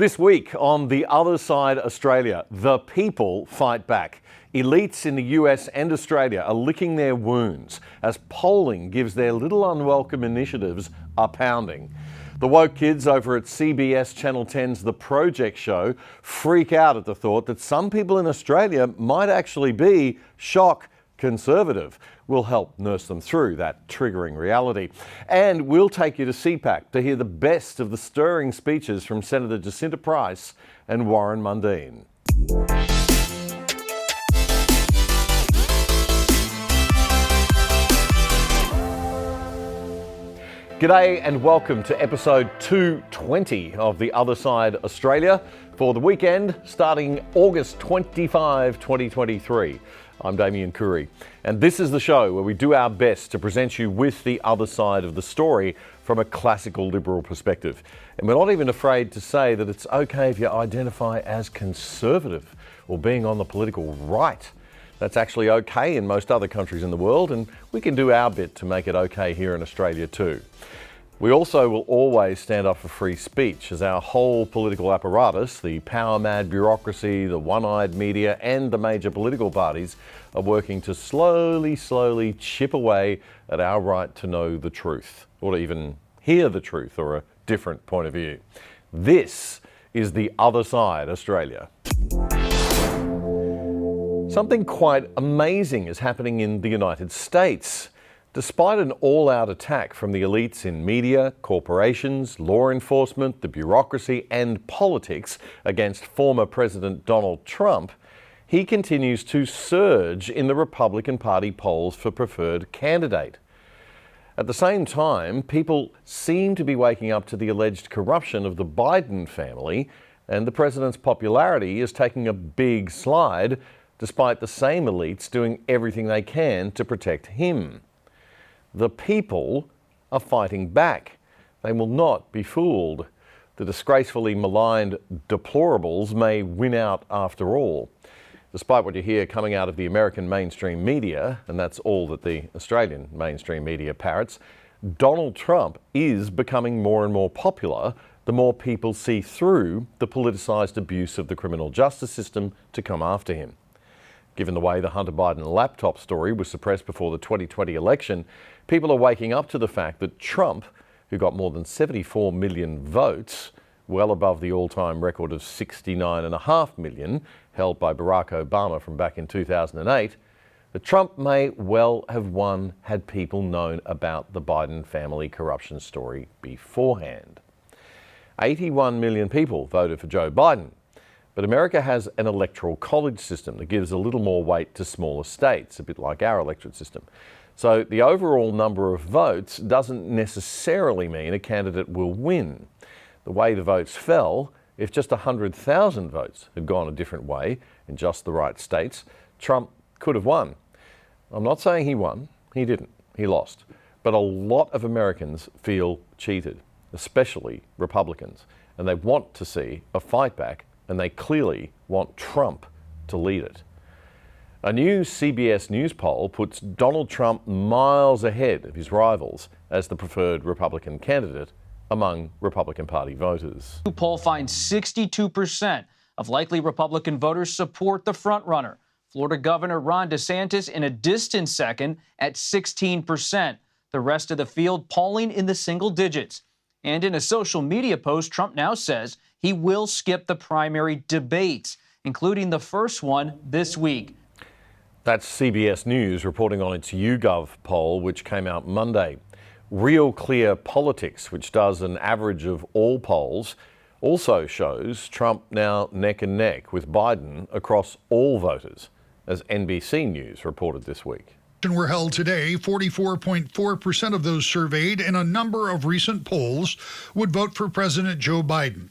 This week on The Other Side Australia, the people fight back. Elites in the US and Australia are licking their wounds as polling gives their little unwelcome initiatives a pounding. The woke kids over at CBS Channel 10's The Project Show freak out at the thought that some people in Australia might actually be shock conservative. We'll help nurse them through that triggering reality. And we'll take you to CPAC to hear the best of the stirring speeches from Senator Jacinta Price and Warren Mundine. G'day and welcome to episode 220 of The Other Side Australia for the weekend starting August 25, 2023. I'm Damien Curry, and this is the show where we do our best to present you with the other side of the story from a classical liberal perspective. And we're not even afraid to say that it's okay if you identify as conservative or being on the political right. That's actually okay in most other countries in the world, and we can do our bit to make it okay here in Australia too. We also will always stand up for free speech as our whole political apparatus, the power-mad bureaucracy, the one-eyed media and the major political parties are working to slowly chip away at our right to know the truth or to even hear the truth or a different point of view. This is The Other Side Australia. Something quite amazing is happening in the United States. Despite an all-out attack from the elites in media, corporations, law enforcement, the bureaucracy and politics against former President Donald Trump, he continues to surge in the Republican Party polls for preferred candidate. At the same time, people seem to be waking up to the alleged corruption of the Biden family, and the president's popularity is taking a big slide, despite the same elites doing everything they can to protect him. The people are fighting back. They will not be fooled. The disgracefully maligned deplorables may win out after all. Despite what you hear coming out of the American mainstream media, and that's all that the Australian mainstream media parrots, Donald Trump is becoming more and more popular the more people see through the politicised abuse of the criminal justice system to come after him. Given the way the Hunter Biden laptop story was suppressed before the 2020 election, people are waking up to the fact that Trump, who got more than 74 million votes, well above the all-time record of 69.5 million held by Barack Obama from back in 2008, that Trump may well have won had people known about the Biden family corruption story beforehand. 81 million people voted for Joe Biden. But America has an electoral college system that gives a little more weight to smaller states, a bit like our electorate system. So the overall number of votes doesn't necessarily mean a candidate will win. The way the votes fell, if just 100,000 votes had gone a different way in just the right states, Trump could have won. I'm not saying he won, he didn't, he lost. But a lot of Americans feel cheated, especially Republicans, and they want to see a fight back. And they clearly want Trump to lead it. A new CBS News poll puts Donald Trump miles ahead of his rivals as the preferred Republican candidate among Republican Party voters. The poll finds 62% of likely Republican voters support the frontrunner, Florida Governor Ron DeSantis, in a distant second at 16%. The rest of the field polling in the single digits. And in a social media post, Trump now says he will skip the primary debates, including the first one this week. That's CBS News reporting on its YouGov poll, which came out Monday. Real Clear Politics, which does an average of all polls, also shows Trump now neck and neck with Biden across all voters, as NBC News reported this week. Were held today, 44.4% of those surveyed in a number of recent polls would vote for President Joe Biden.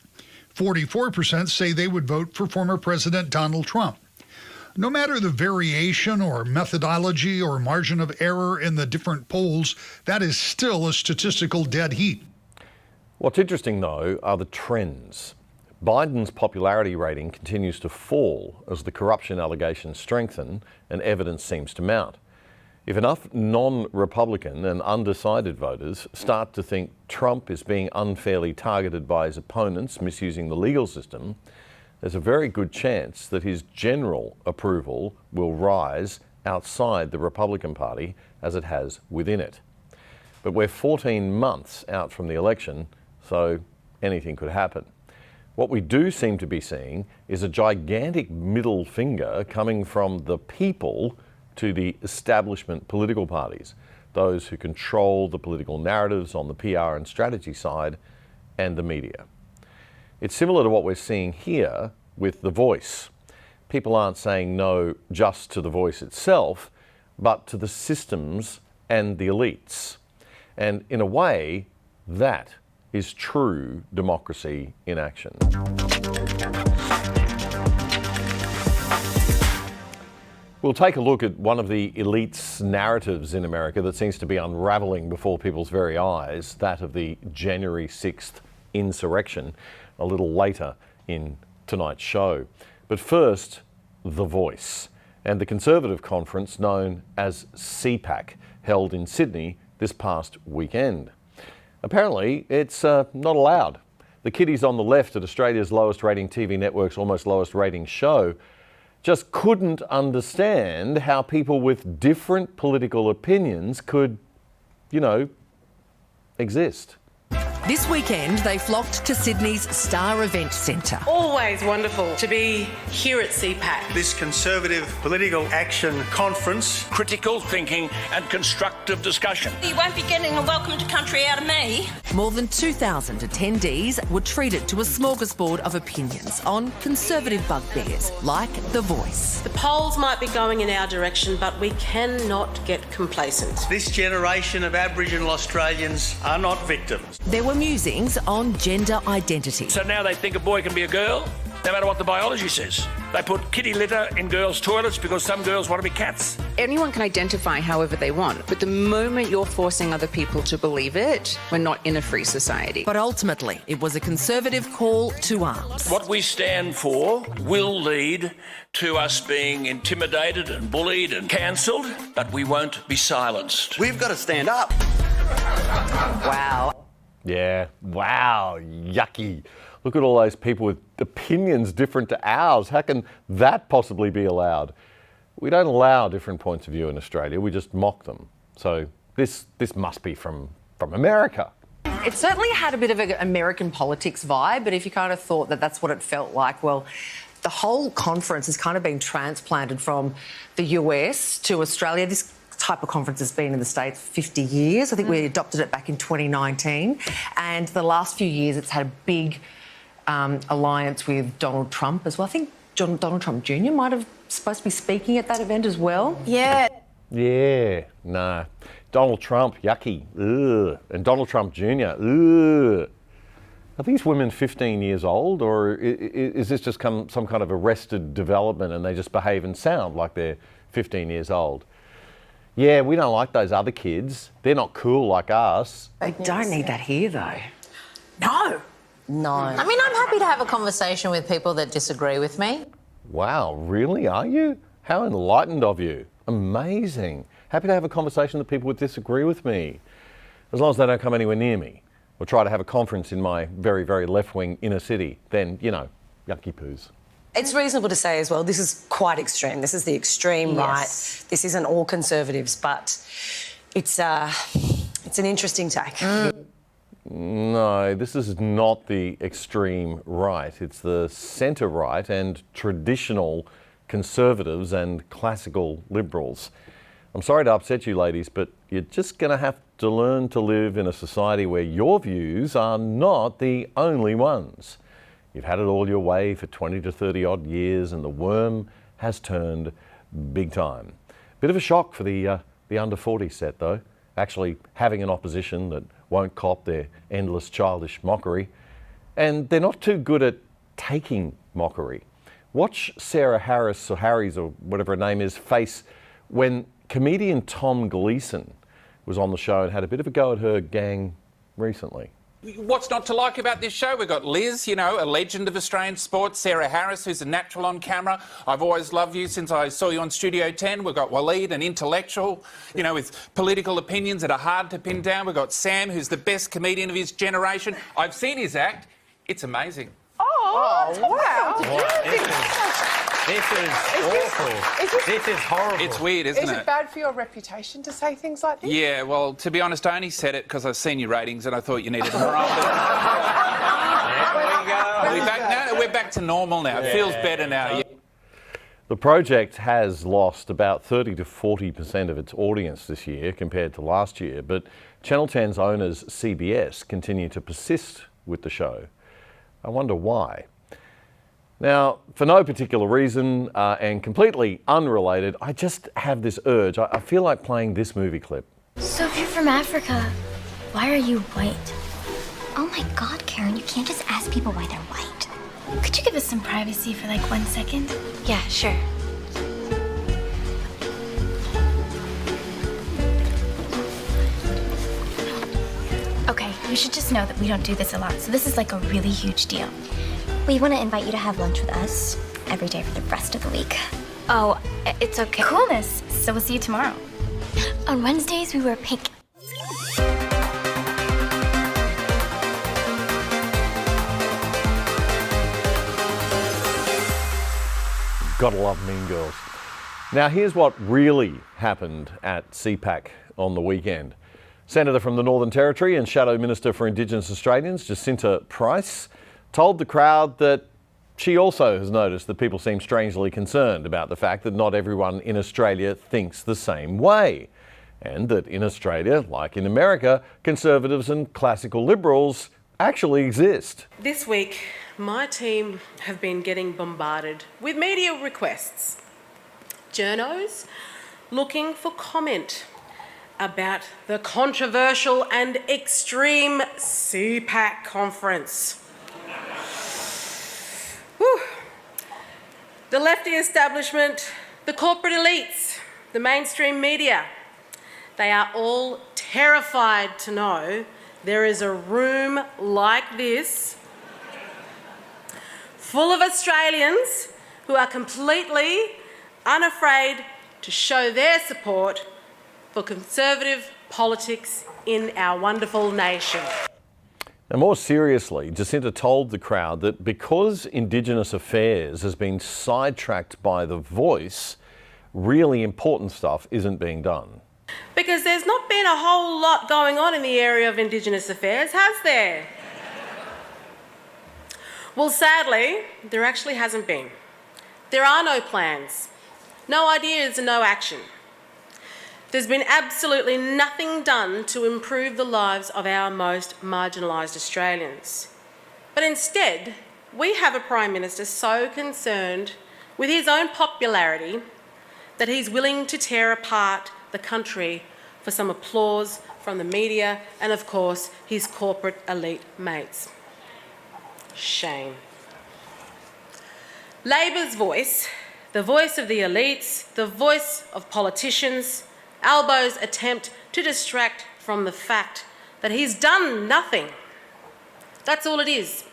44% say they would vote for former President Donald Trump. No matter the variation or methodology or margin of error in the different polls, that is still a statistical dead heat. What's interesting, though, are the trends. Biden's popularity rating continues to fall as the corruption allegations strengthen and evidence seems to mount. If enough non-Republican and undecided voters start to think Trump is being unfairly targeted by his opponents, misusing the legal system, there's a very good chance that his general approval will rise outside the Republican Party as it has within it. But we're 14 months out from the election, so anything could happen. What we do seem to be seeing is a gigantic middle finger coming from the people to the establishment political parties, those who control the political narratives on the PR and strategy side, and the media. It's similar to what we're seeing here with The Voice. People aren't saying no just to The Voice itself, but to the systems and the elites. And in a way, that is true democracy in action. We'll take a look at one of the elite's narratives in America that seems to be unravelling before people's very eyes, that of the January 6th insurrection, a little later in tonight's show. But first, The Voice and the Conservative conference known as CPAC, held in Sydney this past weekend. Apparently, it's not allowed. The kiddies on the left at Australia's lowest rating TV network's almost lowest rating show just couldn't understand how people with different political opinions could, exist. This weekend, they flocked to Sydney's Star Event Centre. Always wonderful to be here at CPAC. This Conservative Political Action Conference. Critical thinking and constructive discussion. You won't be getting a welcome to country out of me. More than 2,000 attendees were treated to a smorgasbord of opinions on conservative bugbears like The Voice. The polls might be going in our direction, but we cannot get complacent. This generation of Aboriginal Australians are not victims. There were musings on gender identity. So now they think a boy can be a girl, no matter what the biology says. They put kitty litter in girls' toilets because some girls want to be cats. Anyone can identify however they want, but the moment you're forcing other people to believe it, we're not in a free society. But ultimately, it was a Conservative call to arms. What we stand for will lead to us being intimidated and bullied and cancelled, but we won't be silenced. We've got to stand up. Wow. Yeah, wow, yucky. Look at all those people with opinions different to ours. How can that possibly be allowed? We don't allow different points of view in Australia, we just mock them. So this must be from America. It certainly had a bit of an American politics vibe, but if you kind of thought that that's what it felt like, well, the whole conference has kind of been transplanted from the US to Australia. This type of conference has been in the States for 50 years. I think we adopted it back in 2019. And the last few years, it's had a big alliance with Donald Trump as well. I think Donald Trump Jr. might have supposed to be speaking at that event as well. Yeah. Yeah, nah. Donald Trump, yucky. Ugh. And Donald Trump Jr., ugh. Are these women 15 years old, or is this just some kind of arrested development and they just behave and sound like they're 15 years old? Yeah, we don't like those other kids. They're not cool like us. They don't need that here, though. No. I mean, I'm happy to have a conversation with people that disagree with me. Wow, really? Are you? How enlightened of you. Amazing. Happy to have a conversation with people who disagree with me. As long as they don't come anywhere near me or try to have a conference in my very, very left-wing inner city, then, yucky poos. It's reasonable to say as well, this is quite extreme. This is the extreme right. This isn't all Conservatives, but it's an interesting take. No, this is not the extreme right. It's the centre right and traditional Conservatives and classical Liberals. I'm sorry to upset you ladies, but you're just going to have to learn to live in a society where your views are not the only ones. You've had it all your way for 20 to 30 odd years and the worm has turned big time. Bit of a shock for the under 40 set though, actually having an opposition that won't cop their endless childish mockery. And they're not too good at taking mockery. Watch Sarah Harris or Harry's or whatever her name is face when comedian Tom Gleeson was on the show and had a bit of a go at her gang recently. What's not to like about this show? We've got Liz, you know, a legend of Australian sport. Sarah Harris, who's a natural on camera. I've always loved you since I saw you on Studio 10. We've got Waleed, an intellectual, you know, with political opinions that are hard to pin down. We've got Sam, who's the best comedian of his generation. I've seen his act. It's amazing. Oh, wow. This is awful. This is horrible. It's weird, isn't it? Is it bad for your reputation to say things like this? Yeah, well, to be honest, I only said it because I've seen your ratings and I thought you needed more. We're back to normal now. It feels better now. Yeah. The project has lost about 30 to 40% of its audience this year compared to last year, but Channel 10's owners, CBS, continue to persist with the show. I wonder why. Now, for no particular reason and completely unrelated, I just have this urge. I feel like playing this movie clip. So if you're from Africa, why are you white? Oh my God, Karen, you can't just ask people why they're white. Could you give us some privacy for like 1 second? Yeah, sure. Okay, you should just know that we don't do this a lot, so this is like a really huge deal. We want to invite you to have lunch with us every day for the rest of the week. Oh, it's okay. Coolness. So we'll see you tomorrow. On Wednesdays, we wear pink. Gotta love Mean Girls. Now, here's what really happened at CPAC on the weekend. Senator from the Northern Territory and Shadow Minister for Indigenous Australians, Jacinta Price, told the crowd that she also has noticed that people seem strangely concerned about the fact that not everyone in Australia thinks the same way, and that in Australia, like in America, conservatives and classical liberals actually exist. This week, my team have been getting bombarded with media requests. Journos looking for comment about the controversial and extreme CPAC conference. Whew. The lefty establishment, the corporate elites, the mainstream media, they are all terrified to know there is a room like this full of Australians who are completely unafraid to show their support for conservative politics in our wonderful nation. Now, more seriously, Jacinta told the crowd that because Indigenous affairs has been sidetracked by The Voice, really important stuff isn't being done. Because there's not been a whole lot going on in the area of Indigenous affairs, has there? Well, sadly, there actually hasn't been. There are no plans, no ideas and no action. There's been absolutely nothing done to improve the lives of our most marginalised Australians. But instead, we have a Prime Minister so concerned with his own popularity that he's willing to tear apart the country for some applause from the media and, of course, his corporate elite mates. Shame. Labor's voice, the voice of the elites, the voice of politicians, Albo's attempt to distract from the fact that he's done nothing. That's all it is.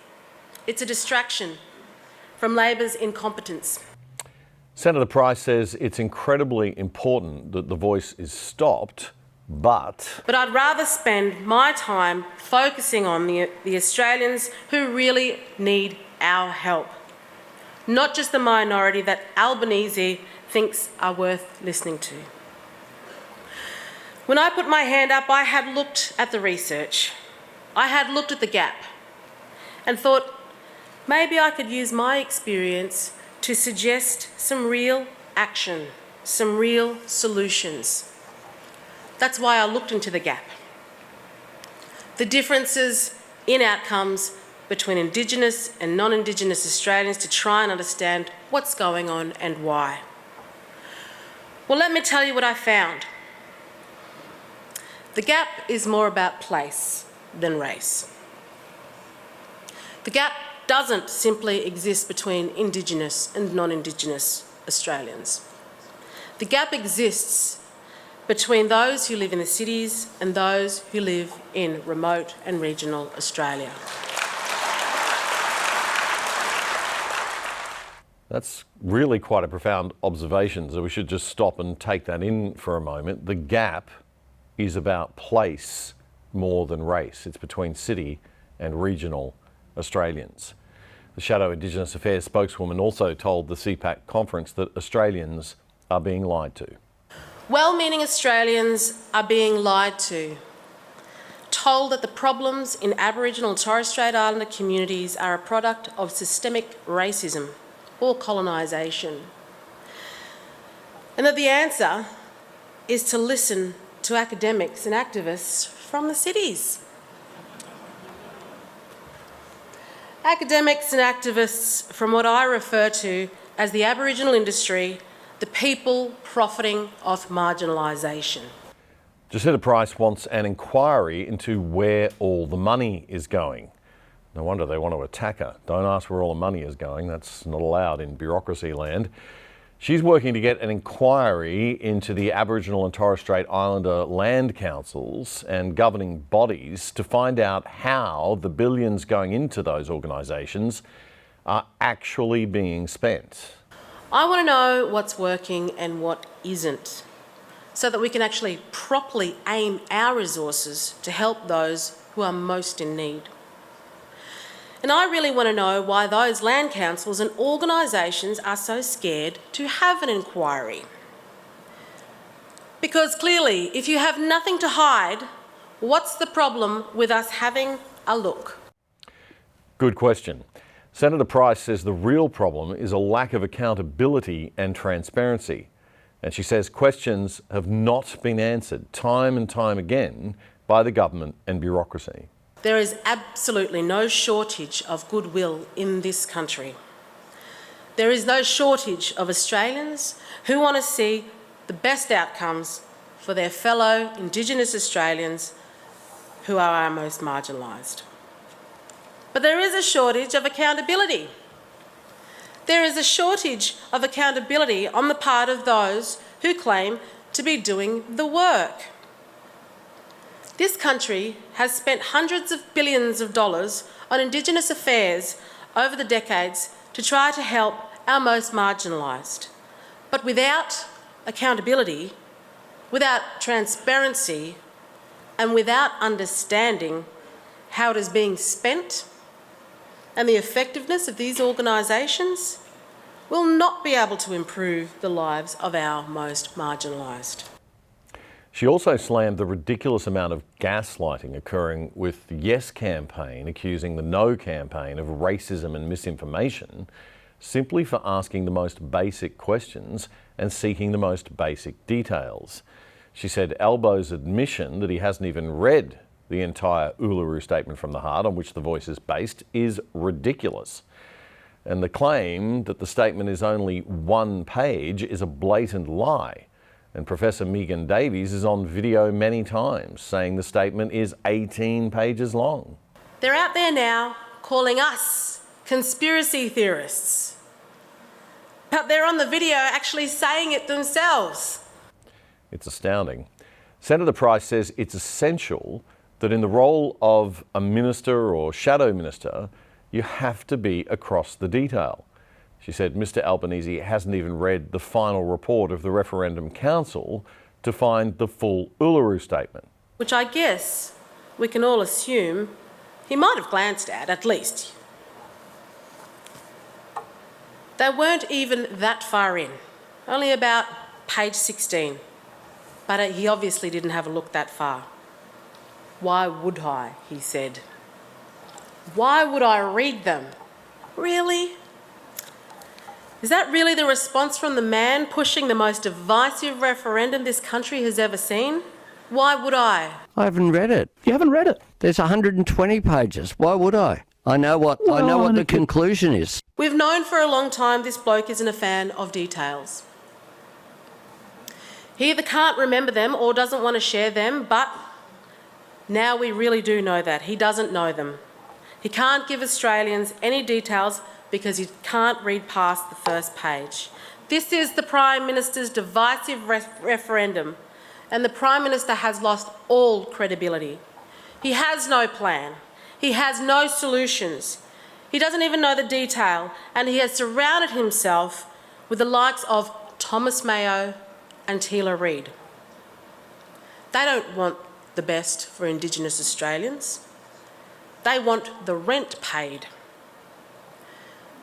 It's a distraction from Labor's incompetence. Senator Price says it's incredibly important that The Voice is stopped, but I'd rather spend my time focusing on the Australians who really need our help, not just the minority that Albanese thinks are worth listening to. When I put my hand up, I had looked at the research. I had looked at the gap and thought maybe I could use my experience to suggest some real action, some real solutions. That's why I looked into the gap. The differences in outcomes between Indigenous and non-Indigenous Australians to try and understand what's going on and why. Well, let me tell you what I found. The gap is more about place than race. The gap doesn't simply exist between Indigenous and non-Indigenous Australians. The gap exists between those who live in the cities and those who live in remote and regional Australia. That's really quite a profound observation, so we should just stop and take that in for a moment. The gap is about place more than race. It's between city and regional Australians. The Shadow Indigenous Affairs spokeswoman also told the CPAC conference that Australians are being lied to. Well-meaning Australians are being lied to, told that the problems in Aboriginal and Torres Strait Islander communities are a product of systemic racism or colonisation, and that the answer is to listen to academics and activists from the cities. Academics and activists from what I refer to as the Aboriginal industry, the people profiting off marginalisation. Jacinta Price wants an inquiry into where all the money is going. No wonder they want to attack her. Don't ask where all the money is going. That's not allowed in bureaucracy land. She's working to get an inquiry into the Aboriginal and Torres Strait Islander land councils and governing bodies to find out how the billions going into those organisations are actually being spent. I want to know what's working and what isn't, so that we can actually properly aim our resources to help those who are most in need. And I really want to know why those land councils and organisations are so scared to have an inquiry. Because clearly, if you have nothing to hide, what's the problem with us having a look? Good question. Senator Price says the real problem is a lack of accountability and transparency. And she says questions have not been answered time and time again by the government and bureaucracy. There is absolutely no shortage of goodwill in this country. There is no shortage of Australians who want to see the best outcomes for their fellow Indigenous Australians who are our most marginalised. But there is a shortage of accountability. There is a shortage of accountability on the part of those who claim to be doing the work. This country has spent hundreds of billions of dollars on Indigenous affairs over the decades to try to help our most marginalised. But without accountability, without transparency, and without understanding how it is being spent and the effectiveness of these organisations, we'll not be able to improve the lives of our most marginalised. She also slammed the ridiculous amount of gaslighting occurring with the Yes campaign accusing the No campaign of racism and misinformation simply for asking the most basic questions and seeking the most basic details. She said Albo's admission that he hasn't even read the entire Uluru Statement from the Heart on which the Voice is based is ridiculous. And the claim that the statement is only one page is a blatant lie. And Professor Megan Davies is on video many times saying the statement is 18 pages long. They're out there now calling us conspiracy theorists. But they're on the video actually saying it themselves. It's astounding. Senator Price says it's essential that in the role of a minister or shadow minister, you have to be across the detail. She said Mr Albanese hasn't even read the final report of the Referendum Council to find the full Uluru Statement. Which I guess we can all assume he might have glanced at least. They weren't even that far in, only about page 16. But he obviously didn't have a look that far. Why would I, he said. Why would I read them? Really? Is that really the response from the man pushing the most divisive referendum this country has ever seen? Why would I? I haven't read it. You haven't read it? There's 120 pages. Why would I? I know what the conclusion is. We've known for a long time this bloke isn't a fan of details. He either can't remember them or doesn't want to share them, but now we really do know that. He doesn't know them. He can't give Australians any details because he can't read past the first page. This is the Prime Minister's divisive referendum, and the Prime Minister has lost all credibility. He has no plan. He has no solutions. He doesn't even know the detail, and he has surrounded himself with the likes of Thomas Mayo and Teela Reid. They don't want the best for Indigenous Australians. They want the rent paid.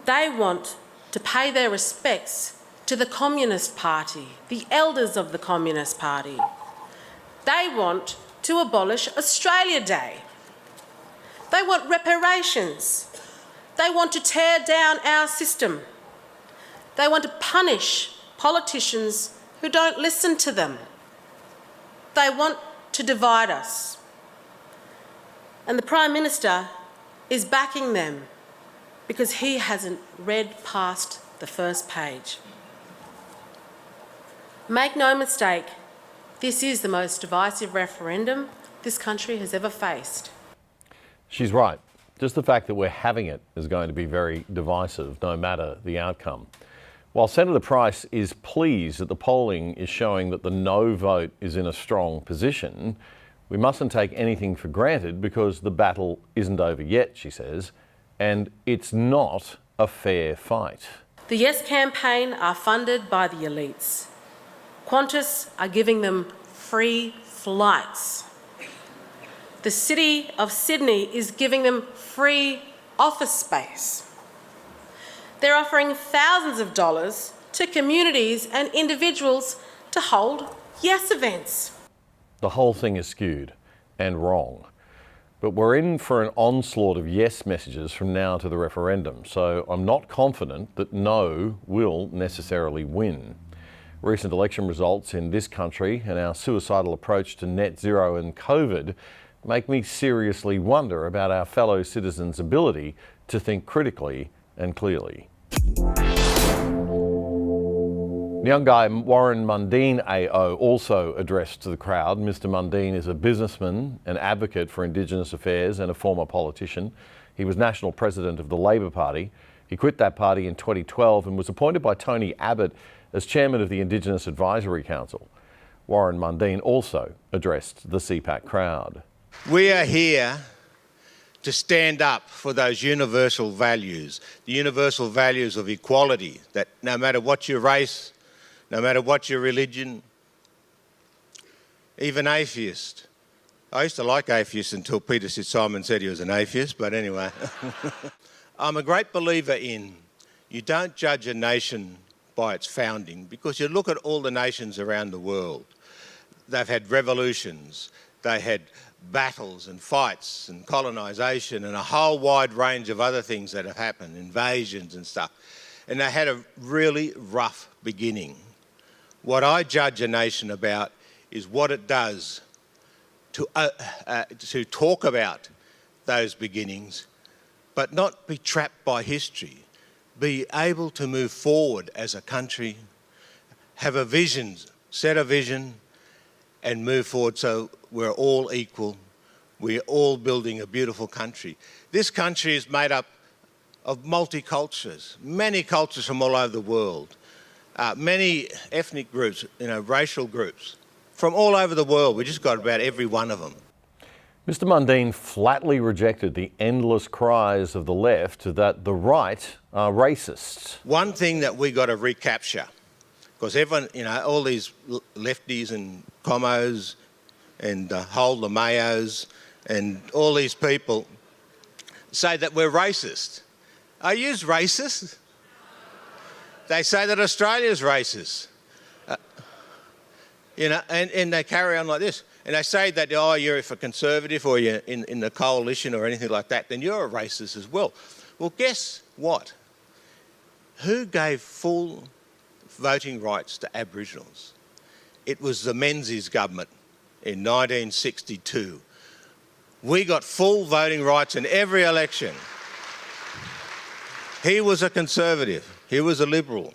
They want to pay their respects to the Communist Party, the elders of the Communist Party. They want to abolish Australia Day. They want reparations. They want to tear down our system. They want to punish politicians who don't listen to them. They want to divide us. And the Prime Minister is backing them because he hasn't read past the first page. Make no mistake, this is the most divisive referendum this country has ever faced. She's right. Just the fact that we're having it is going to be very divisive, no matter the outcome. While Senator Price is pleased that the polling is showing that the no vote is in a strong position, we mustn't take anything for granted because the battle isn't over yet, she says, and it's not a fair fight. The Yes campaign are funded by the elites. Qantas are giving them free flights. The City of Sydney is giving them free office space. They're offering thousands of dollars to communities and individuals to hold yes events. The whole thing is skewed and wrong. But we're in for an onslaught of yes messages from now to the referendum, so I'm not confident that no will necessarily win. Recent election results in this country and our suicidal approach to net zero and COVID make me seriously wonder about our fellow citizens' ability to think critically and clearly. The young guy, Warren Mundine AO, also addressed to the crowd. Mr. Mundine is a businessman, an advocate for Indigenous affairs and a former politician. He was national president of the Labor Party. He quit that party in 2012 and was appointed by Tony Abbott as chairman of the Indigenous Advisory Council. Warren Mundine also addressed the CPAC crowd. We are here to stand up for those universal values, the universal values of equality, that no matter what your race, no matter what your religion, even atheist. I used to like atheists until Peter Simon said he was an atheist, but anyway. I'm a great believer in you don't judge a nation by its founding, because you look at all the nations around the world. They've had revolutions, they had battles and fights and colonisation and a whole wide range of other things that have happened, invasions and stuff. And they had a really rough beginning. What I judge a nation about is what it does to talk about those beginnings, but not be trapped by history. Be able to move forward as a country, have a vision, set a vision, and move forward so we're all equal. We're all building a beautiful country. This country is made up of multicultures, many cultures from all over the world, many ethnic groups, racial groups from all over the world. We just got about every one of them. Mr. Mundine flatly rejected the endless cries of the left that the right are racists. One thing that we got to recapture, because everyone, all these lefties and commos and Hold the Mayos and all these people say that we're racist. Are you racist? They say that Australia's racist. And they carry on like this. And they say that, you're if a conservative or you're in the coalition or anything like that, then you're a racist as well. Well, guess what? Who gave full voting rights to Aboriginals? It was the Menzies government in 1962. We got full voting rights in every election. He was a conservative. He was a liberal.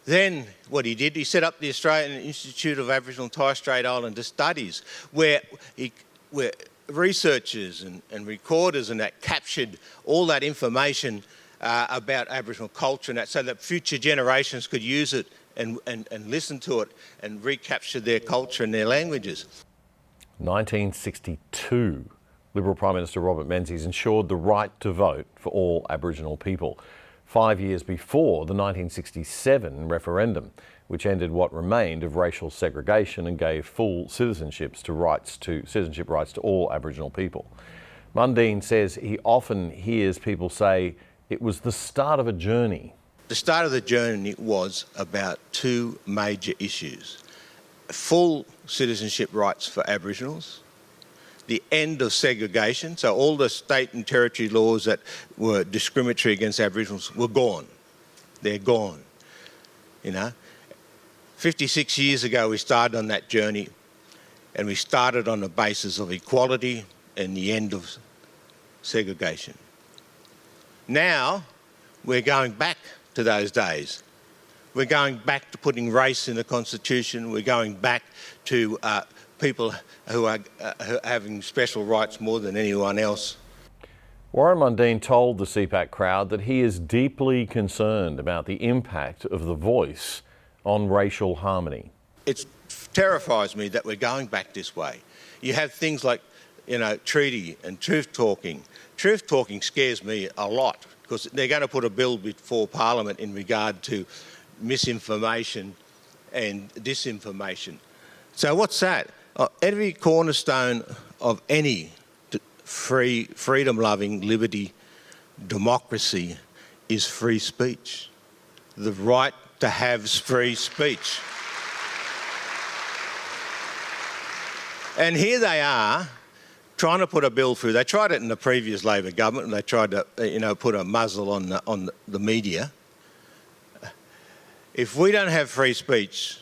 Then what he did, he set up the Australian Institute of Aboriginal and Torres Strait Islander Studies, where researchers and recorders and that captured all that information about Aboriginal culture and that, so that future generations could use it and listen to it and recapture their culture and their languages. 1962, Liberal Prime Minister Robert Menzies ensured the right to vote for all Aboriginal people, 5 years before the 1967 referendum, which ended what remained of racial segregation and gave full citizenship rights to all Aboriginal people. Mundine says he often hears people say it was the start of a journey. The start of the journey was about two major issues: full citizenship rights for Aboriginals, the end of segregation, so all the state and territory laws that were discriminatory against Aboriginals were gone. They're gone. 56 years ago we started on that journey, and we started on the basis of equality and the end of segregation. Now we're going back to those days. We're going back to putting race in the Constitution. We're going back to people who are having special rights more than anyone else. Warren Mundine told the CPAC crowd that he is deeply concerned about the impact of the voice on racial harmony. It terrifies me that we're going back this way. You have things like, treaty and truth talking. Truth talking scares me a lot, because they're going to put a bill before Parliament in regard to misinformation and disinformation. So what's that? Every cornerstone of any freedom-loving, liberty, democracy is free speech. The right to have free speech. And here they are trying to put a bill through. They tried it in the previous Labor government, and they tried to, put a muzzle on the media. If we don't have free speech,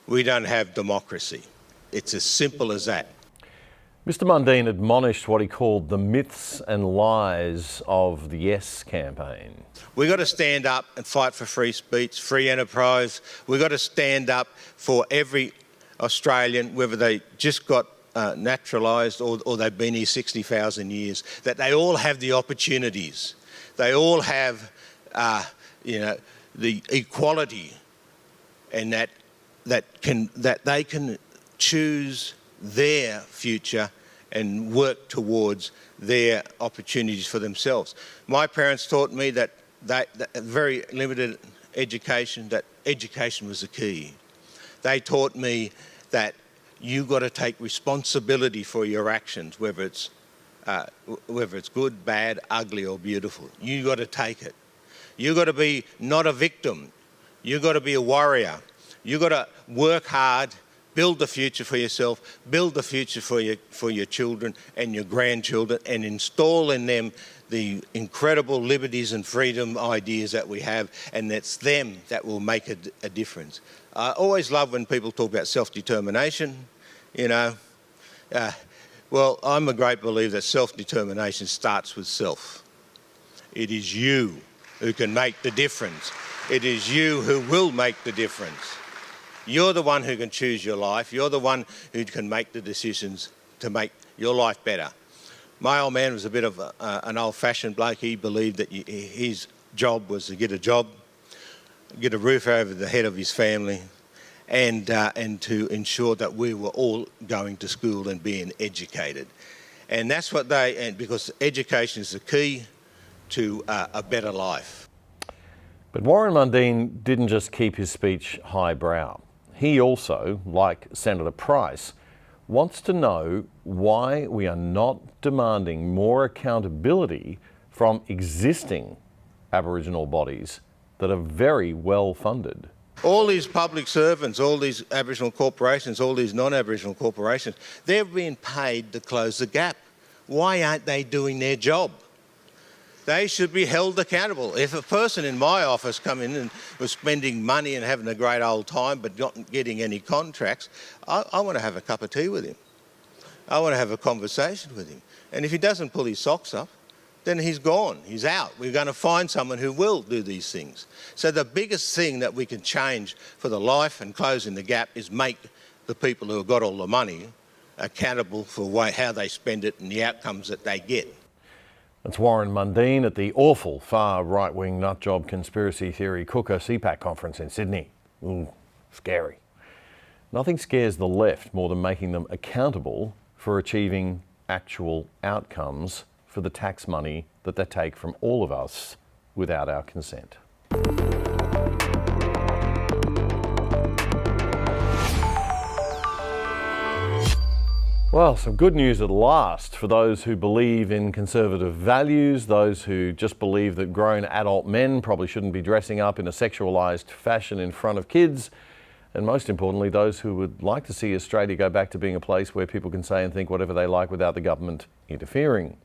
we don't have democracy. It's as simple as that. Mr Mundine admonished what he called the myths and lies of the Yes campaign. We've got to stand up and fight for free speech, free enterprise. We've got to stand up for every Australian, whether they just got naturalised or they've been here 60,000 years, that they all have the opportunities. They all have, the equality, and that they can choose their future and work towards their opportunities for themselves. My parents taught me that very limited education, that education was the key. They taught me that you've got to take responsibility for your actions, whether it's good, bad, ugly or beautiful. You've got to take it. You've got to be not a victim. You've got to be a warrior. You've got to work hard, build the future for yourself, build the future for your children and your grandchildren, and install in them the incredible liberties and freedom ideas that we have, and it's them that will make a difference. I always love when people talk about self-determination, well, I'm a great believer that self-determination starts with self. It is you who can make the difference. It is you who will make the difference. You're the one who can choose your life. You're the one who can make the decisions to make your life better. My old man was a bit of an old-fashioned bloke. He believed that his job was to get a job, get a roof over the head of his family, and to ensure that we were all going to school and being educated. And that's what because education is the key to a better life. But Warren Mundine didn't just keep his speech highbrow. He also, like Senator Price, wants to know why we are not demanding more accountability from existing Aboriginal bodies that are very well funded. All these public servants, all these Aboriginal corporations, all these non-Aboriginal corporations, they're being paid to close the gap. Why aren't they doing their job? They should be held accountable. If a person in my office come in and was spending money and having a great old time but not getting any contracts, I want to have a cup of tea with him. I want to have a conversation with him. And if he doesn't pull his socks up, then he's gone, he's out. We're going to find someone who will do these things. So the biggest thing that we can change for the life and closing the gap is make the people who have got all the money accountable for how they spend it and the outcomes that they get. That's Warren Mundine at the awful far right-wing nutjob conspiracy theory cooker CPAC conference in Sydney. Ooh, scary. Nothing scares the left more than making them accountable for achieving actual outcomes for the tax money that they take from all of us without our consent. Well, some good news at last for those who believe in conservative values, those who just believe that grown adult men probably shouldn't be dressing up in a sexualised fashion in front of kids, and most importantly, those who would like to see Australia go back to being a place where people can say and think whatever they like without the government interfering,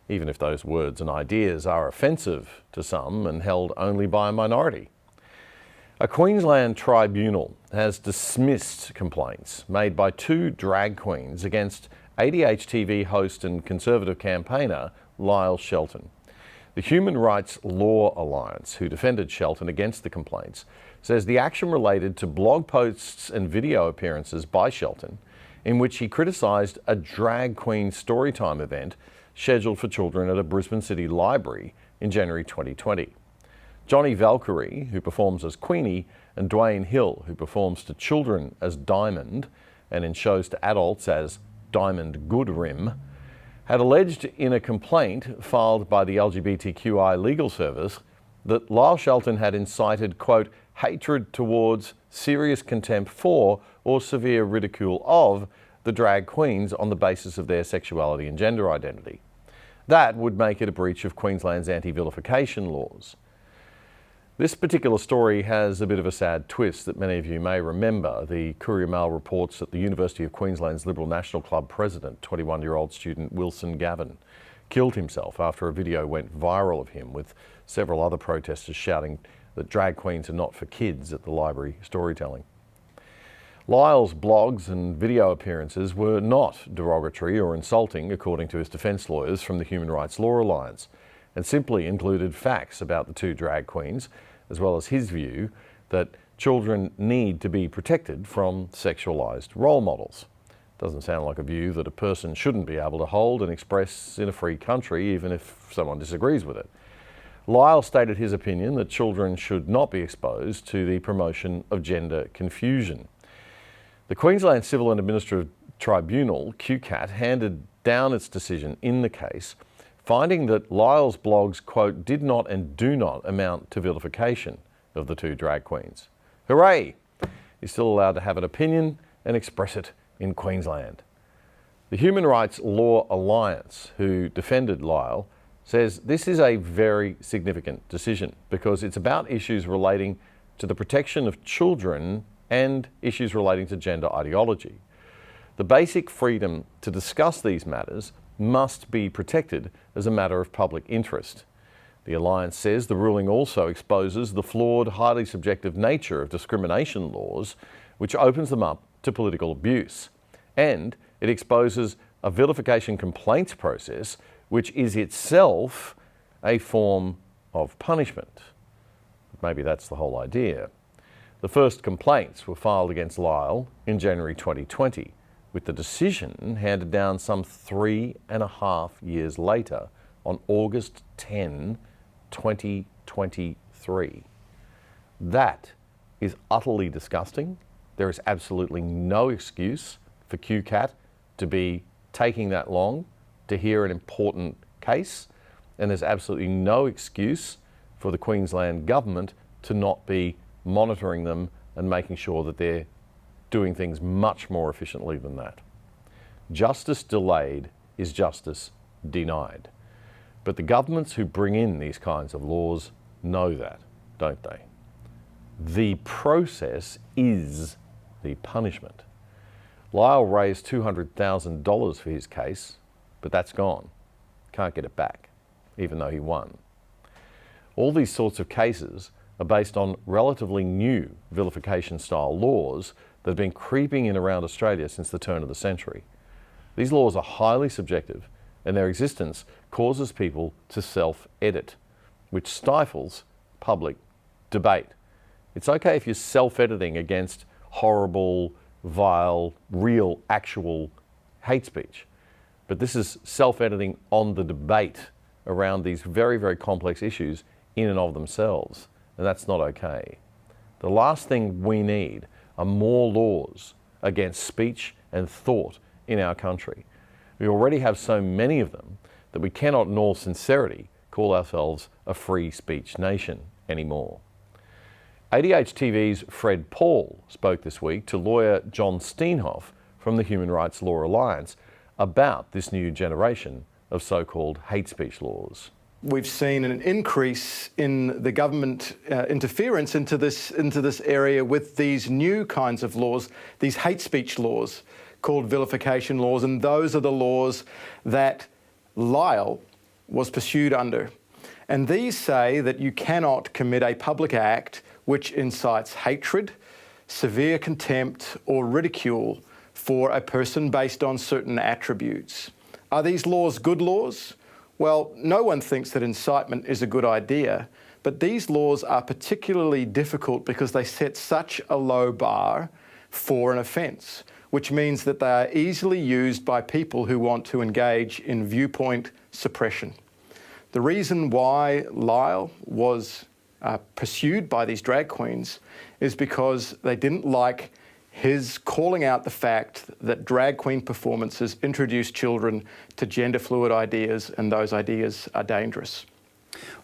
even if those words and ideas are offensive to some and held only by a minority. A Queensland tribunal has dismissed complaints made by 2 drag queens against ADH TV host and Conservative campaigner Lyle Shelton. The Human Rights Law Alliance, who defended Shelton against the complaints, says the action related to blog posts and video appearances by Shelton in which he criticised a drag queen storytime event scheduled for children at a Brisbane City library in January 2020. Johnny Valkyrie, who performs as Queenie, and Dwayne Hill, who performs to children as Diamond and in shows to adults as Diamond Goodrim, had alleged in a complaint filed by the LGBTQI legal service that Lyle Shelton had incited, quote, hatred towards, serious contempt for, or severe ridicule of the drag queens on the basis of their sexuality and gender identity. That would make it a breach of Queensland's anti-vilification laws. This particular story has a bit of a sad twist that many of you may remember. The Courier Mail reports that the University of Queensland's Liberal National Club president, 21-year-old student Wilson Gavin, killed himself after a video went viral of him with several other protesters shouting that drag queens are not for kids at the library storytelling. Lyle's blogs and video appearances were not derogatory or insulting, according to his defence lawyers from the Human Rights Law Alliance, and simply included facts about the 2 drag queens, as well as his view that children need to be protected from sexualised role models. Doesn't sound like a view that a person shouldn't be able to hold and express in a free country, even if someone disagrees with it. Lyle stated his opinion that children should not be exposed to the promotion of gender confusion. The Queensland Civil and Administrative Tribunal, QCAT, handed down its decision in the case, finding that Lyle's blogs, quote, did not and do not amount to vilification of the 2 drag queens. Hooray! He's still allowed to have an opinion and express it in Queensland. The Human Rights Law Alliance, who defended Lyle, says this is a very significant decision because it's about issues relating to the protection of children and issues relating to gender ideology. The basic freedom to discuss these matters must be protected as a matter of public interest. The Alliance says the ruling also exposes the flawed, highly subjective nature of discrimination laws, which opens them up to political abuse. And it exposes a vilification complaints process, which is itself a form of punishment. Maybe that's the whole idea. The first complaints were filed against Lyle in January 2020, with the decision handed down some 3.5 years later on August 10, 2023. That is utterly disgusting. There is absolutely no excuse for QCAT to be taking that long to hear an important case, and there's absolutely no excuse for the Queensland government to not be monitoring them and making sure that they're doing things much more efficiently than that. Justice delayed is justice denied. But the governments who bring in these kinds of laws know that, don't they? The process is the punishment. Lyle raised $200,000 for his case, but that's gone. Can't get it back, even though he won. All these sorts of cases are based on relatively new vilification-style laws that have been creeping in around Australia since the turn of the century. These laws are highly subjective, and their existence causes people to self-edit, which stifles public debate. It's okay if you're self-editing against horrible, vile, real, actual hate speech, but this is self-editing on the debate around these very, very complex issues in and of themselves, and that's not okay. The last thing we need are more laws against speech and thought in our country. We already have so many of them that we cannot in all sincerity call ourselves a free speech nation anymore. ADH TV's Fred Paul spoke this week to lawyer John Steenhoff from the Human Rights Law Alliance about this new generation of so-called hate speech laws. We've seen an increase in the government interference into this area with these new kinds of laws, these hate speech laws called vilification laws, and those are the laws that Lyle was pursued under. And these say that you cannot commit a public act which incites hatred, severe contempt or ridicule for a person based on certain attributes. Are these laws good laws? Well, no one thinks that incitement is a good idea, but these laws are particularly difficult because they set such a low bar for an offence, which means that they are easily used by people who want to engage in viewpoint suppression. The reason why Lyle was pursued by these drag queens is because they didn't like his calling out the fact that drag queen performances introduce children to gender fluid ideas, and those ideas are dangerous.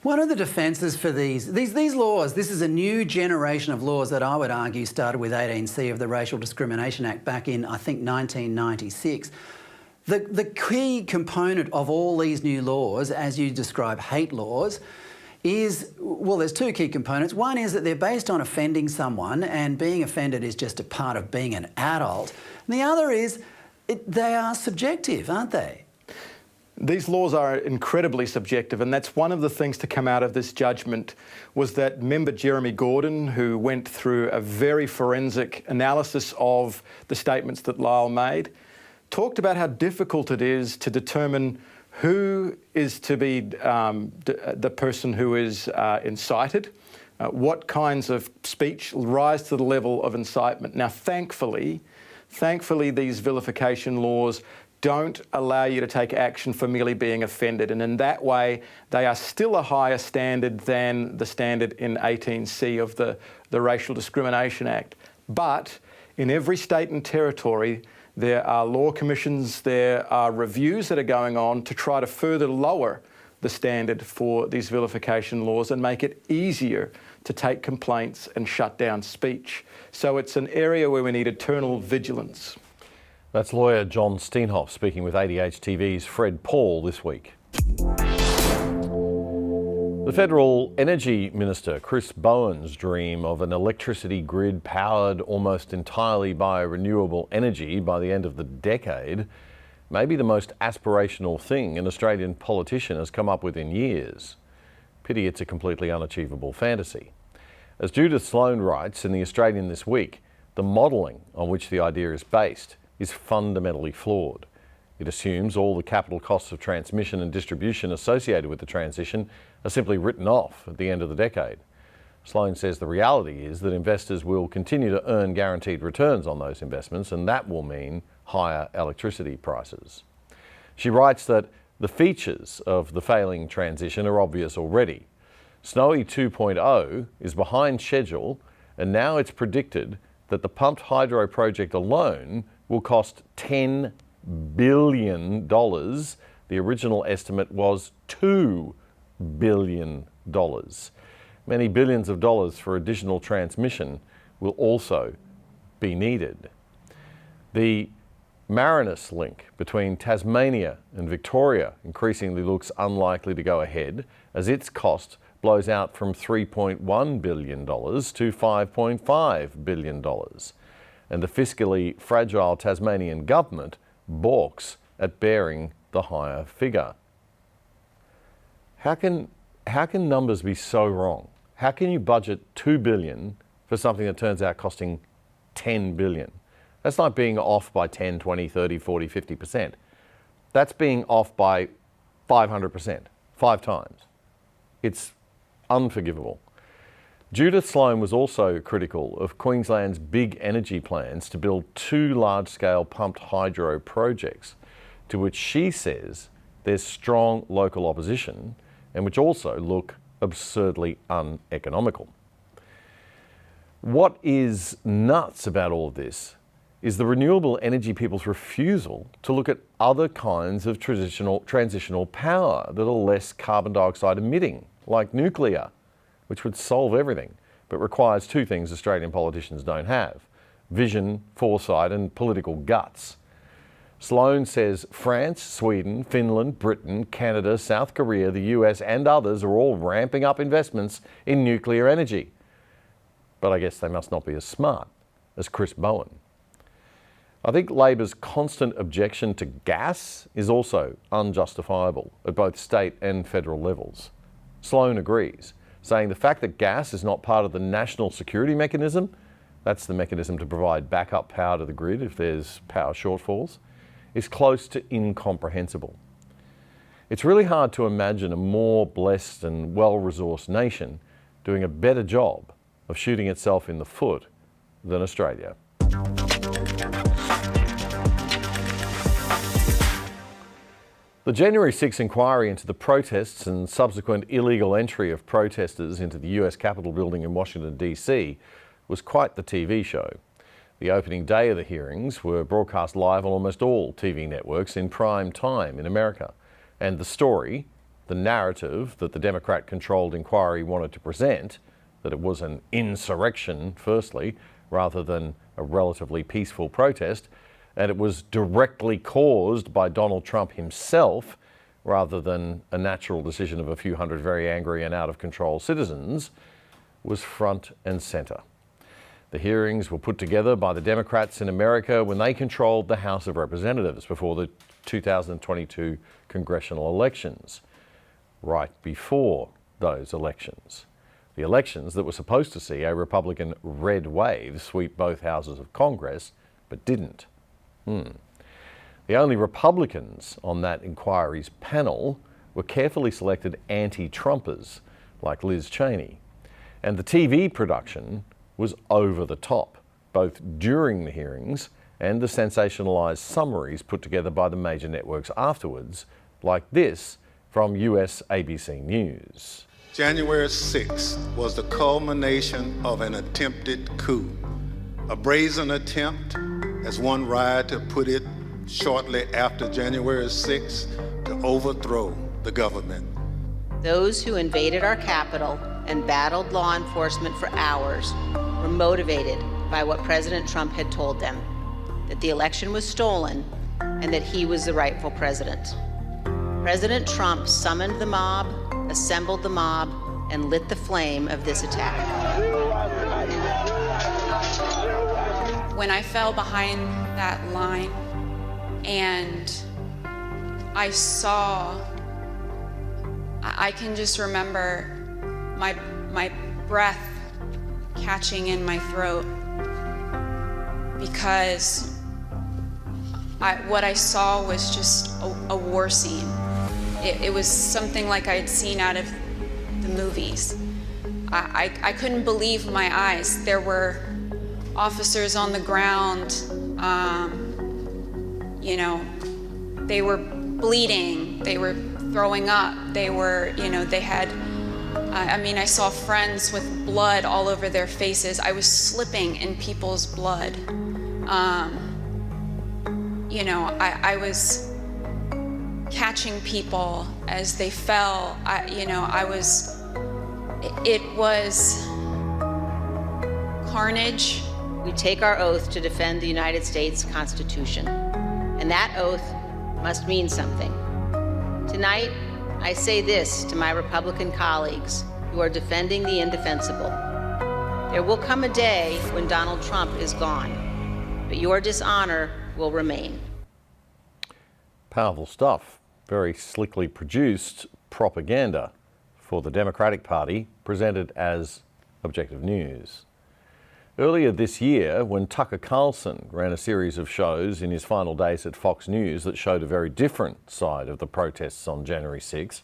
What are the defences for these laws? This is a new generation of laws that I would argue started with 18C of the Racial Discrimination Act back in, I think, 1996. The key component of all these new laws, as you describe hate laws, is, well, there's two key components. One is that they're based on offending someone, and being offended is just a part of being an adult. And the other is they are subjective, aren't they? These laws are incredibly subjective, and that's one of the things to come out of this judgment was that member Jeremy Gordon, who went through a very forensic analysis of the statements that Lyle made, talked about how difficult it is to determine who is to be the person who is incited, what kinds of speech rise to the level of incitement. Now, thankfully, these vilification laws don't allow you to take action for merely being offended, and in that way, they are still a higher standard than the standard in 18C of the Racial Discrimination Act. But in every state and territory, there are law commissions, there are reviews that are going on to try to further lower the standard for these vilification laws and make it easier to take complaints and shut down speech. So it's an area where we need eternal vigilance. That's lawyer John Steenhoff speaking with ADH TV's Fred Paul this week. The Federal Energy Minister, Chris Bowen's dream of an electricity grid powered almost entirely by renewable energy by the end of the decade may be the most aspirational thing an Australian politician has come up with in years. Pity it's a completely unachievable fantasy. As Judith Sloan writes in The Australian this week, the modelling on which the idea is based is fundamentally flawed. It assumes all the capital costs of transmission and distribution associated with the transition are simply written off at the end of the decade. Sloan says the reality is that investors will continue to earn guaranteed returns on those investments, and that will mean higher electricity prices. She writes that the features of the failing transition are obvious already. Snowy 2.0 is behind schedule, and now it's predicted that the pumped hydro project alone will cost $10 billion. The original estimate was $2 billion. Many billions of dollars for additional transmission will also be needed. The Marinus link between Tasmania and Victoria increasingly looks unlikely to go ahead, as its cost blows out from $3.1 billion to $5.5 billion. And the fiscally fragile Tasmanian government balks at bearing the higher figure. How can numbers be so wrong? How can you budget $2 billion for something that turns out costing $10 billion? That's not being off by 10, 20, 30, 40, 50%. That's being off by 500%, 5 times. It's unforgivable. Judith Sloan was also critical of Queensland's big energy plans to build 2 large-scale pumped hydro projects, to which she says there's strong local opposition and which also look absurdly uneconomical. What is nuts about all of this is the renewable energy people's refusal to look at other kinds of transitional power that are less carbon dioxide emitting, like nuclear, which would solve everything, but requires two things Australian politicians don't have: vision, foresight, and political guts. Sloan says France, Sweden, Finland, Britain, Canada, South Korea, the US and others are all ramping up investments in nuclear energy. But I guess they must not be as smart as Chris Bowen. I think Labor's constant objection to gas is also unjustifiable at both state and federal levels. Sloan agrees, saying the fact that gas is not part of the national security mechanism, that's the mechanism to provide backup power to the grid if there's power shortfalls, is close to incomprehensible. It's really hard to imagine a more blessed and well-resourced nation doing a better job of shooting itself in the foot than Australia. The January 6 inquiry into the protests and subsequent illegal entry of protesters into the US Capitol building in Washington, D.C. was quite the TV show. The opening day of the hearings were broadcast live on almost all TV networks in prime time in America. And the story, the narrative that the Democrat-controlled inquiry wanted to present, that it was an insurrection, firstly, rather than a relatively peaceful protest, and it was directly caused by Donald Trump himself, rather than a natural decision of a few hundred very angry and out-of-control citizens, was front and centre. The hearings were put together by the Democrats in America when they controlled the House of Representatives before the 2022 congressional elections, right before those elections. The elections that were supposed to see a Republican red wave sweep both houses of Congress, but didn't. The only Republicans on that inquiry's panel were carefully selected anti-Trumpers like Liz Cheney. And the TV production was over the top, both during the hearings and the sensationalised summaries put together by the major networks afterwards, like this from US ABC News. January 6th was the culmination of an attempted coup. A brazen attempt, as one writer to put it shortly after January 6th, to overthrow the government. Those who invaded our Capitol and battled law enforcement for hours were motivated by what President Trump had told them, that the election was stolen and that he was the rightful president. President Trump summoned the mob, assembled the mob, and lit the flame of this attack. When I fell behind that line and I saw, I can just remember my breath catching in my throat, because what I saw was just a war scene. It was something like I'd seen out of the movies. I couldn't believe my eyes. There were officers on the ground, they were bleeding, they were throwing up, they were, they had, I saw friends with blood all over their faces. I was slipping in people's blood. I was catching people as they fell. It was carnage. We take our oath to defend the United States Constitution, and that oath must mean something. Tonight, I say this to my Republican colleagues who are defending the indefensible. There will come a day when Donald Trump is gone, but your dishonor will remain. Powerful stuff. Very slickly produced propaganda for the Democratic Party, presented as objective news. Earlier this year, when Tucker Carlson ran a series of shows in his final days at Fox News that showed a very different side of the protests on January 6,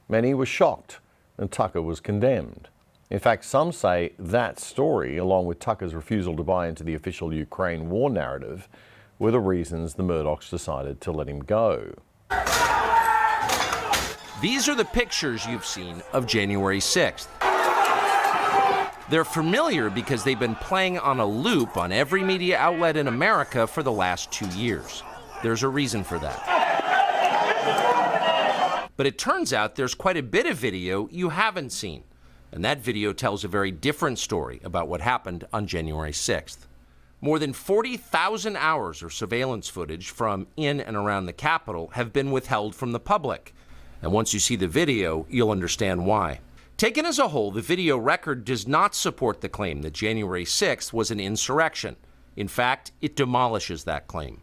many were shocked and Tucker was condemned. In fact, some say that story, along with Tucker's refusal to buy into the official Ukraine war narrative, were the reasons the Murdochs decided to let him go. These are the pictures you've seen of January 6th. They're familiar because they've been playing on a loop on every media outlet in America for the last 2 years. There's a reason for that. But it turns out there's quite a bit of video you haven't seen. And that video tells a very different story about what happened on January 6th. More than 40,000 hours of surveillance footage from in and around the Capitol have been withheld from the public. And once you see the video, you'll understand why. Taken as a whole, the video record does not support the claim that January 6th was an insurrection. In fact, it demolishes that claim.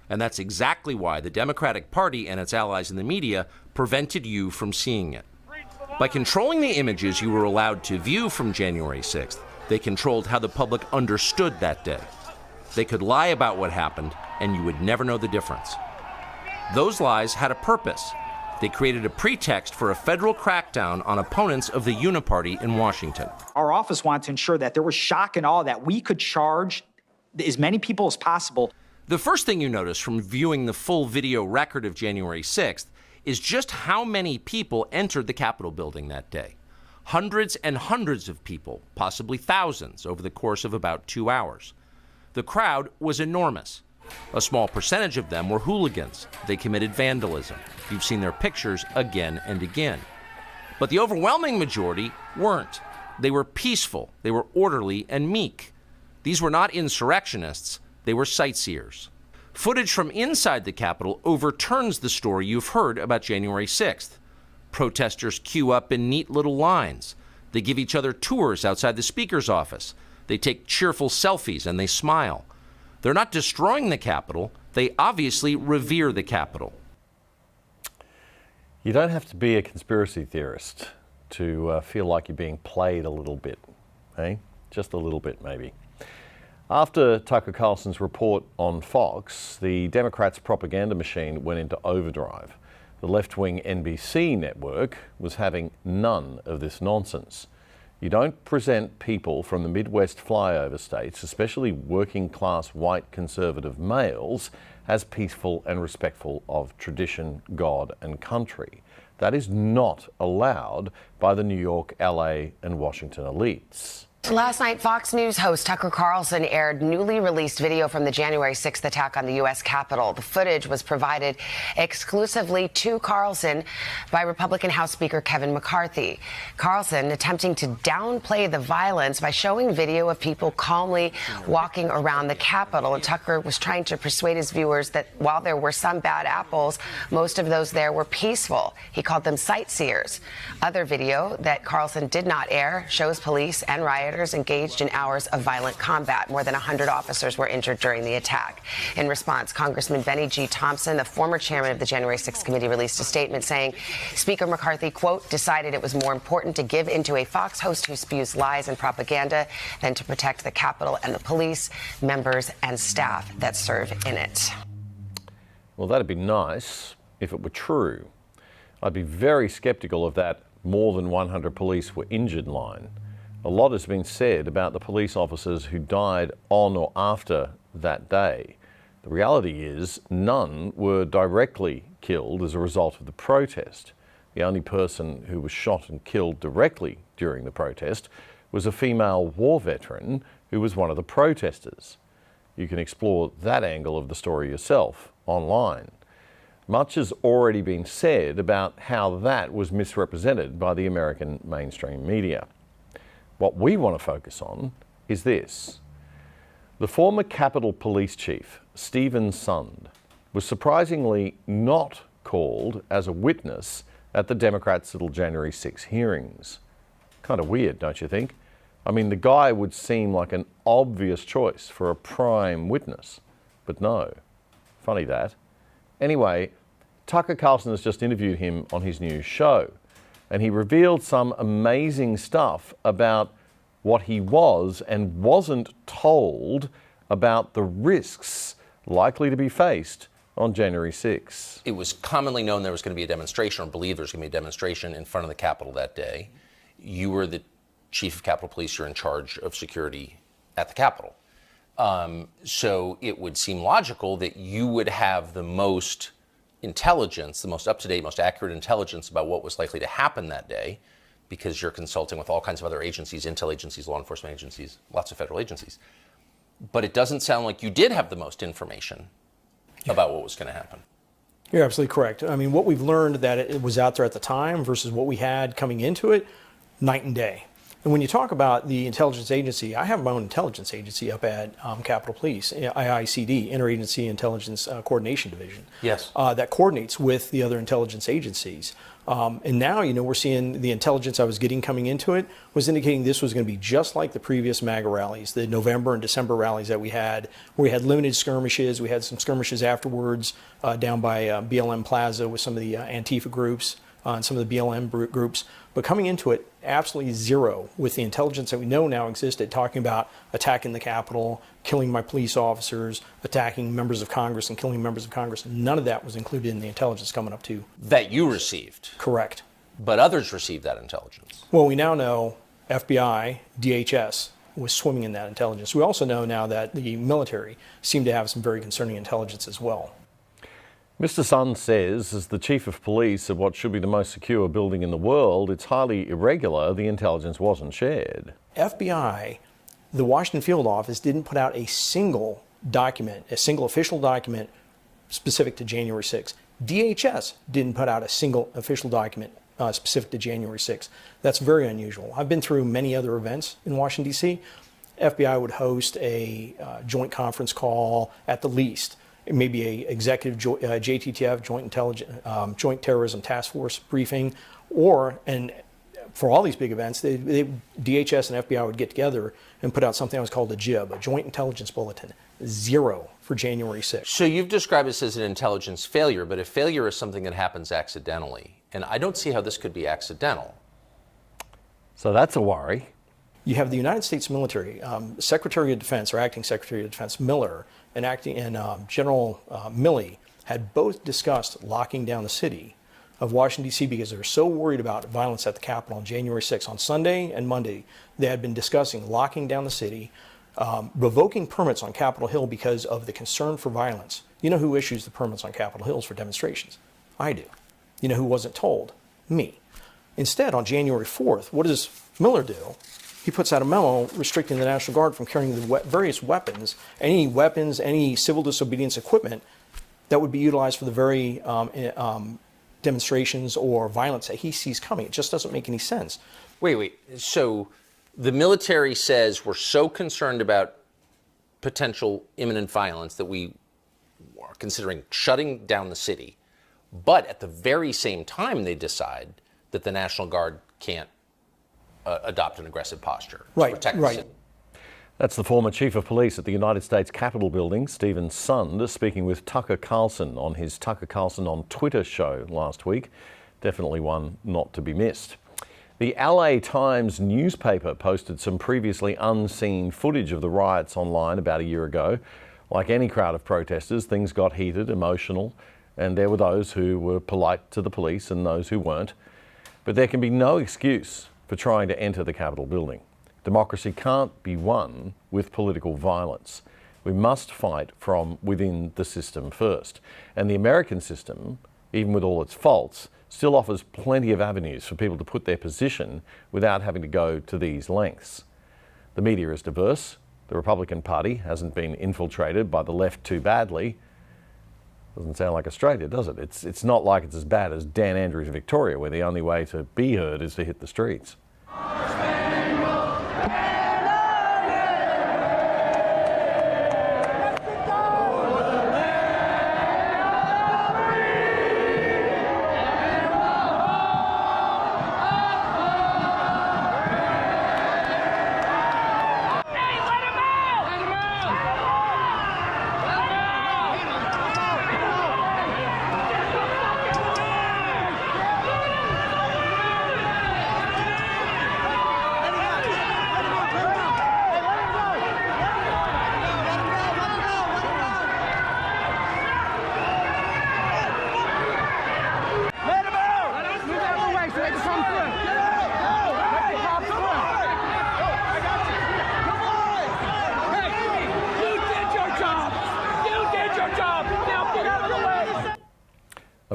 And that's exactly why the Democratic Party and its allies in the media prevented you from seeing it. By controlling the images you were allowed to view from January 6th, they controlled how the public understood that day. They could lie about what happened, and you would never know the difference. Those lies had a purpose. They created a pretext for a federal crackdown on opponents of the Uniparty in Washington. Our office wanted to ensure that there was shock and awe, that we could charge as many people as possible. The first thing you notice from viewing the full video record of January 6th is just how many people entered the Capitol building that day. Hundreds and hundreds of people, possibly thousands, over the course of about 2 hours. The crowd was enormous. A small percentage of them were hooligans. They committed vandalism. You've seen their pictures again and again. But the overwhelming majority weren't. They were peaceful. They were orderly and meek. These were not insurrectionists. They were sightseers. Footage from inside the Capitol overturns the story you've heard about January 6th. Protesters queue up in neat little lines. They give each other tours outside the Speaker's office. They take cheerful selfies and they smile. They're not destroying the Capitol. They obviously revere the Capitol. You don't have to be a conspiracy theorist to feel like you're being played a little bit, eh? Just a little bit, maybe. After Tucker Carlson's report on Fox, the Democrats' propaganda machine went into overdrive. The left-wing NBC network was having none of this nonsense. You don't present people from the Midwest flyover states, especially working-class white conservative males, as peaceful and respectful of tradition, God and country. That is not allowed by the New York, LA and Washington elites. Last night, Fox News host Tucker Carlson aired newly released video from the January 6th attack on the U.S. Capitol. The footage was provided exclusively to Carlson by Republican House Speaker Kevin McCarthy. Carlson attempting to downplay the violence by showing video of people calmly walking around the Capitol. And Tucker was trying to persuade his viewers that while there were some bad apples, most of those there were peaceful. He called them sightseers. Other video that Carlson did not air shows police and rioters engaged in hours of violent combat. More than 100 officers were injured during the attack. In response, Congressman Benny G. Thompson, the former chairman of the January 6th committee, released a statement saying Speaker McCarthy, quote, decided it was more important to give into a Fox host who spews lies and propaganda than to protect the Capitol and the police, members and staff that serve in it. Well, that'd be nice if it were true. I'd be very skeptical of that more than 100 police were injured line. A lot has been said about the police officers who died on or after that day. The reality is none were directly killed as a result of the protest. The only person who was shot and killed directly during the protest was a female war veteran who was one of the protesters. You can explore that angle of the story yourself online. Much has already been said about how that was misrepresented by the American mainstream media. What we want to focus on is this. The former Capitol Police Chief, Stephen Sund, was surprisingly not called as a witness at the Democrats' little January 6 hearings. Kind of weird, don't you think? I mean, the guy would seem like an obvious choice for a prime witness, but no. Funny that. Anyway, Tucker Carlson has just interviewed him on his new show, and he revealed some amazing stuff about what he was and wasn't told about the risks likely to be faced on January 6. It was commonly known there was going to be a demonstration, or believed there was going to be a demonstration in front of the Capitol that day. You were the chief of Capitol Police. You're in charge of security at the Capitol. So it would seem logical that you would have the most intelligence, the most up-to-date, most accurate intelligence about what was likely to happen that day, because you're consulting with all kinds of other agencies, intel agencies, law enforcement agencies, lots of federal agencies. But it doesn't sound like you did have the most information about what was going to happen. You're absolutely correct. I mean, what we've learned that it was out there at the time versus what we had coming into it, night and day. And when you talk about the intelligence agency, I have my own intelligence agency up at Capitol Police, IICD, Interagency Intelligence Coordination Division. Yes. That coordinates with the other intelligence agencies. And now, we're seeing the intelligence I was getting coming into it was indicating this was going to be just like the previous MAGA rallies, the November and December rallies that we had, where we had limited skirmishes. We had some skirmishes afterwards down by BLM Plaza with some of the Antifa groups and some of the BLM groups. But coming into it, absolutely zero with the intelligence that we know now existed, talking about attacking the Capitol, killing my police officers, attacking members of Congress and killing members of Congress. None of that was included in the intelligence coming up to. That you received. Correct. But others received that intelligence. Well, we now know FBI, DHS was swimming in that intelligence. We also know now that the military seemed to have some very concerning intelligence as well. Mr. Sun says, as the chief of police of what should be the most secure building in the world, it's highly irregular the intelligence wasn't shared. FBI, the Washington field office, didn't put out a single document, a single official document specific to January 6th. DHS didn't put out a single official document specific to January 6th. That's very unusual. I've been through many other events in Washington, D.C. FBI would host a joint conference call at the least, maybe a executive JTTF, Joint Terrorism Task Force briefing, and for all these big events, DHS and FBI would get together and put out something that was called a JIB, a Joint Intelligence Bulletin. Zero for January 6th. So you've described this as an intelligence failure, but a failure is something that happens accidentally. And I don't see how this could be accidental. So that's a worry. You have the United States military, Secretary of Defense or Acting Secretary of Defense Miller and General Milley had both discussed locking down the city of Washington, D.C. because they were so worried about violence at the Capitol on January 6th. On Sunday and Monday, they had been discussing locking down the city, revoking permits on Capitol Hill because of the concern for violence. You know who issues the permits on Capitol Hills for demonstrations? I do. You know who wasn't told? Me. Instead, on January 4th, what does Miller do? He puts out a memo restricting the National Guard from carrying the various weapons, any civil disobedience equipment that would be utilized for the very demonstrations or violence that he sees coming. It just doesn't make any sense. Wait. So the military says we're so concerned about potential imminent violence that we are considering shutting down the city. But at the very same time, they decide that the National Guard can't adopt an aggressive posture to protect the city. That's the former chief of police at the United States Capitol building, Stephen Sund, speaking with Tucker Carlson on his Tucker Carlson on Twitter show last week. Definitely one not to be missed. The LA Times newspaper posted some previously unseen footage of the riots online about a year ago. Like any crowd of protesters, things got heated, emotional, and there were those who were polite to the police and those who weren't. But there can be no excuse for trying to enter the Capitol building. Democracy can't be won with political violence. We must fight from within the system first. And the American system, even with all its faults, still offers plenty of avenues for people to put their position without having to go to these lengths. The media is diverse. The Republican Party hasn't been infiltrated by the left too badly. Doesn't sound like Australia, does it? It's not like it's as bad as Dan Andrews' Victoria, where the only way to be heard is to hit the streets.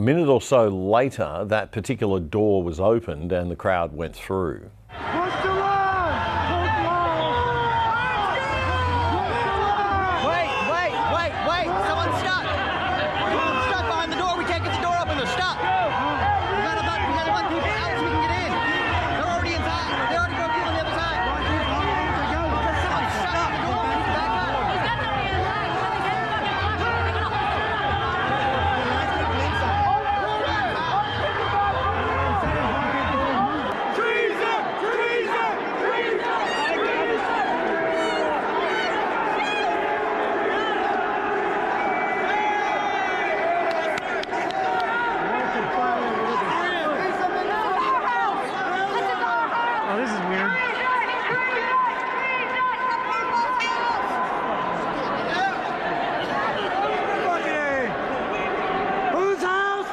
minute or so later, that particular door was opened and the crowd went through. Wait, someone's stuck. Someone's stuck behind the door. We can't get the door open. They're stuck. We gotta let people out so we can get in. They're already inside. They already broke in on the other side. Someone's stuck on the door. Back up. Oh, this is weird. Whose house?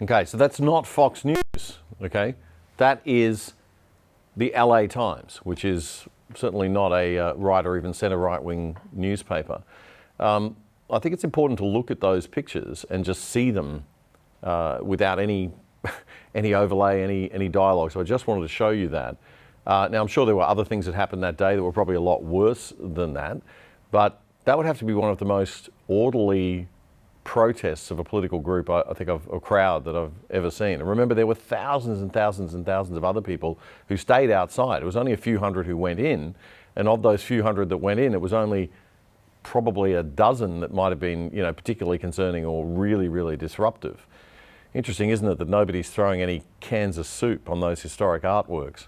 Okay, so that's not Fox News, okay? That is the LA Times, which is certainly not a right or even centre right-wing newspaper. I think it's important to look at those pictures and just see them without any overlay, any dialogue. So I just wanted to show you that. Now, I'm sure there were other things that happened that day that were probably a lot worse than that, but that would have to be one of the most orderly protests of a political group, I think, of a crowd that I've ever seen. And remember, there were thousands and thousands and thousands of other people who stayed outside. It was only a few hundred who went in, and of those few hundred that went in, it was only probably a dozen that might have been, you know, particularly concerning or really, really disruptive. Interesting, isn't it, that nobody's throwing any cans of soup on those historic artworks?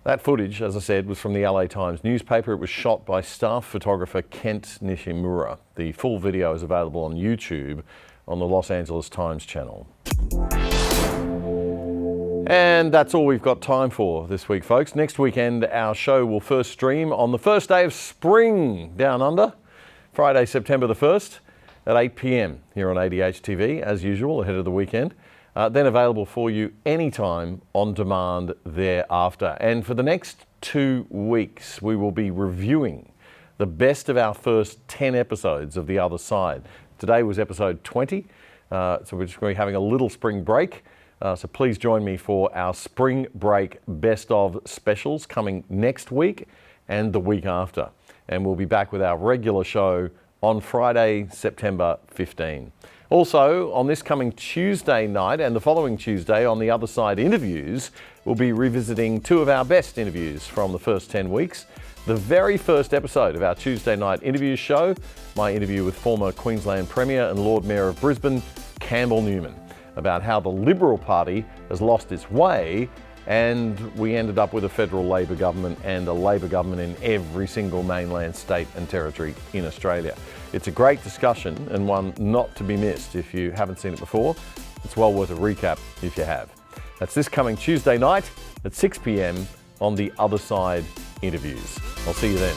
That footage, as I said, was from the LA Times newspaper. It was shot by staff photographer Kent Nishimura. The full video is available on YouTube on the Los Angeles Times channel. And that's all we've got time for this week, folks. Next weekend, our show will first stream on the first day of spring down under, Friday, September the 1st at 8 p.m. here on ADH TV, as usual, ahead of the weekend. Then available for you anytime on demand thereafter. And for the next 2 weeks, we will be reviewing the best of our first 10 episodes of The Other Side. Today was episode 20, so we're just going to be having a little spring break. So please join me for our spring break best of specials coming next week and the week after. And we'll be back with our regular show on Friday, September 15. Also, on this coming Tuesday night and the following Tuesday on The Other Side Interviews, we'll be revisiting 2 of our best interviews from the first 10 weeks. The very first episode of our Tuesday night interviews show, my interview with former Queensland Premier and Lord Mayor of Brisbane, Campbell Newman, about how the Liberal Party has lost its way, and we ended up with a federal Labor government and a Labor government in every single mainland state and territory in Australia. It's a great discussion and one not to be missed if you haven't seen it before. It's well worth a recap if you have. That's this coming Tuesday night at 6 p.m. on The Other Side Interviews. I'll see you then.